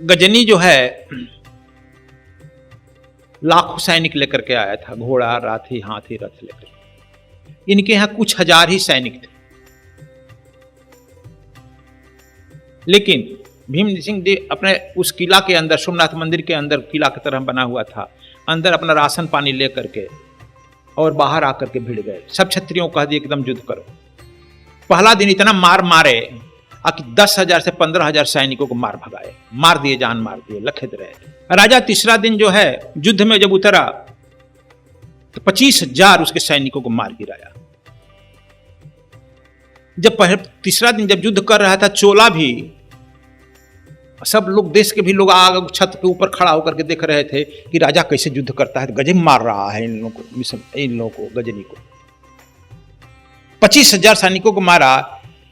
गजनी जो है लाखों सैनिक लेकर के आया था, घोड़ा, राथी, हाथी, रथ लेकर। इनके यहां कुछ हजार ही सैनिक थे, लेकिन भीम सिंह जी अपने उस किला के अंदर, सोमनाथ मंदिर के अंदर किला की तरह बना हुआ था, अंदर अपना राशन पानी लेकर के और बाहर आकर के भिड़ गए। सब क्षत्रियों को कह दिए एकदम युद्ध करो। पहला दिन इतना मार मारे कि 10,000 से 15,000 सैनिकों को मार भगाए, मार दिए, जान मार दिए, लखेद रहे। राजा तीसरा दिन जो है युद्ध में जब उतरा तो 25,000 उसके सैनिकों को मार गिराया। जब तीसरा दिन जब युद्ध कर रहा था, चोला भी, सब लोग, देश के भी लोग आग छत के ऊपर खड़ा होकर के देख रहे थे कि राजा कैसे युद्ध करता है, गजब मार रहा है इन लोगों को, गजनी को। 25,000 सैनिकों को मारा।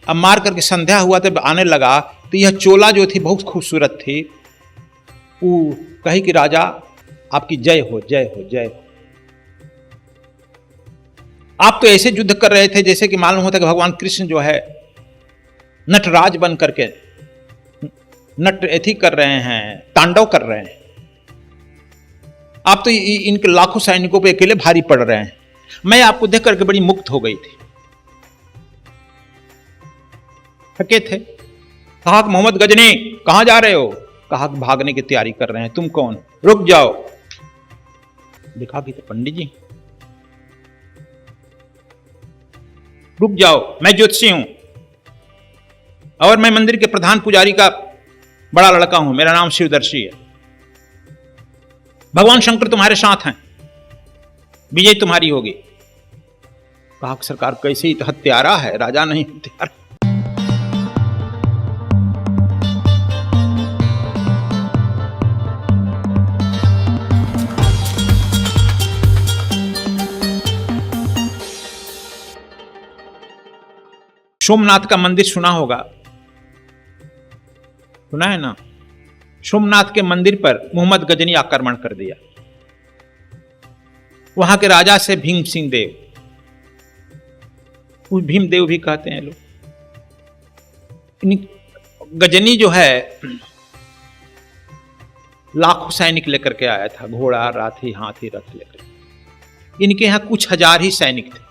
अब मार करके संध्या हुआ तब आने लगा तो यह चोला जो थी बहुत खूबसूरत थी, वो कही कि राजा आपकी जय हो, जय हो, जय हो। आप तो ऐसे युद्ध कर रहे थे जैसे कि मालूम होता कि भगवान कृष्ण जो है नटराज बन करके नट एथी कर रहे हैं, तांडव कर रहे हैं। आप तो इनके लाखों सैनिकों पे अकेले भारी पड़ रहे हैं। मैं आपको देख करके बड़ी मुक्त हो गई थी। थके थे। कहा कि मोहम्मद गजनी कहां जा रहे हो? कहा कि भागने की तैयारी कर रहे हैं। तुम कौन? रुक जाओ। देखा कि तो पंडित जी। रुक जाओ, मैं ज्योतिषी हूं और मैं मंदिर के प्रधान पुजारी का बड़ा लड़का हूं। मेरा नाम शिवदर्शी है। भगवान शंकर तुम्हारे साथ हैं, विजय तुम्हारी होगी। कहा कि सरकार कैसे ही तो हत्यारा है, राजा नहीं हत्यारा। सोमनाथ का मंदिर सुना होगा, सुना है ना? सोमनाथ के मंदिर पर मोहम्मद गजनी आक्रमण कर दिया। वहां के राजा से भीम सिंह देव, उस भीमदेव भी कहते हैं लोग। गजनी जो है लाखों सैनिक लेकर के आया था, घोड़ा, राथी, हाथी, रथ लेकर। इनके यहां कुछ हजार ही सैनिक थे,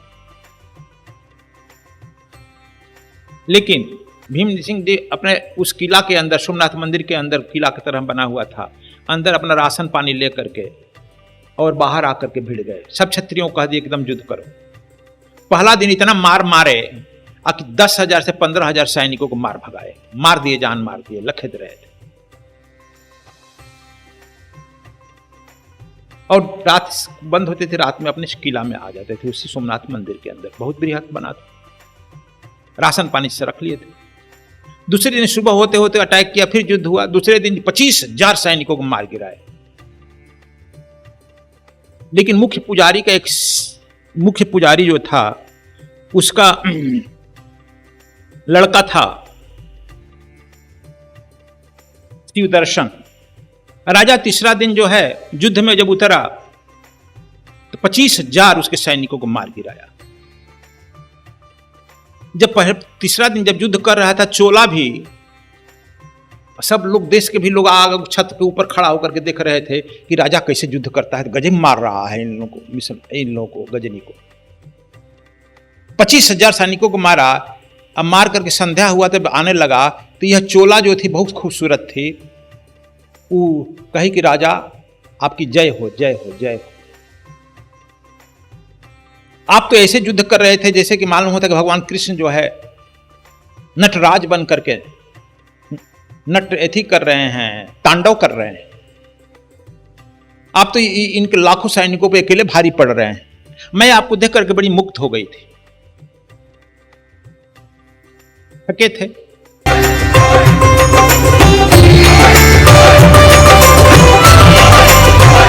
लेकिन भीम सिंह जी अपने उस किला के अंदर, सोमनाथ मंदिर के अंदर किला की तरह बना हुआ था, अंदर अपना राशन पानी लेकर के और बाहर आकर के भिड़ गए। सब क्षत्रियों को कह दिए एकदम युद्ध करो। पहला दिन इतना मार मारे कि 10,000 से 15,000 सैनिकों को मार भगाए, मार दिए, जान मार दिए, लखेद रहे थे। और रात बंद होते थे, रात में अपने किला में आ जाते थे, उसी सोमनाथ मंदिर के अंदर। बहुत बृहत बना था, राशन पानी से रख लिए थे। दूसरे दिन सुबह होते होते अटैक किया, फिर युद्ध हुआ। दूसरे दिन 25,000 सैनिकों को मार गिराए। लेकिन मुख्य पुजारी जो था, उसका लड़का था शिवदर्शन। राजा तीसरा दिन जो है युद्ध में जब उतरा तो 25,000 उसके सैनिकों को मार गिराया। जब तीसरा दिन जब युद्ध कर रहा था, चोला भी, सब लोग, देश के भी लोग आग छत के ऊपर खड़ा होकर के देख रहे थे कि राजा कैसे युद्ध करता है, गजब मार रहा है इन लोगों को, गजनी को। 25,000 सैनिकों को मारा। अब मार करके संध्या हुआ तब आने लगा तो यह चोला जो थी बहुत खूबसूरत थी, वो कही कि राजा आपकी जय हो, जय हो, जय हो। आप तो ऐसे युद्ध कर रहे थे जैसे कि मालूम होता कि भगवान कृष्ण जो है नटराज बन करके नट एथी कर रहे हैं, तांडव कर रहे हैं। आप तो इनके लाखों सैनिकों पे अकेले भारी पड़ रहे हैं। मैं आपको देख करके बड़ी मुक्त हो गई थी। थके थे।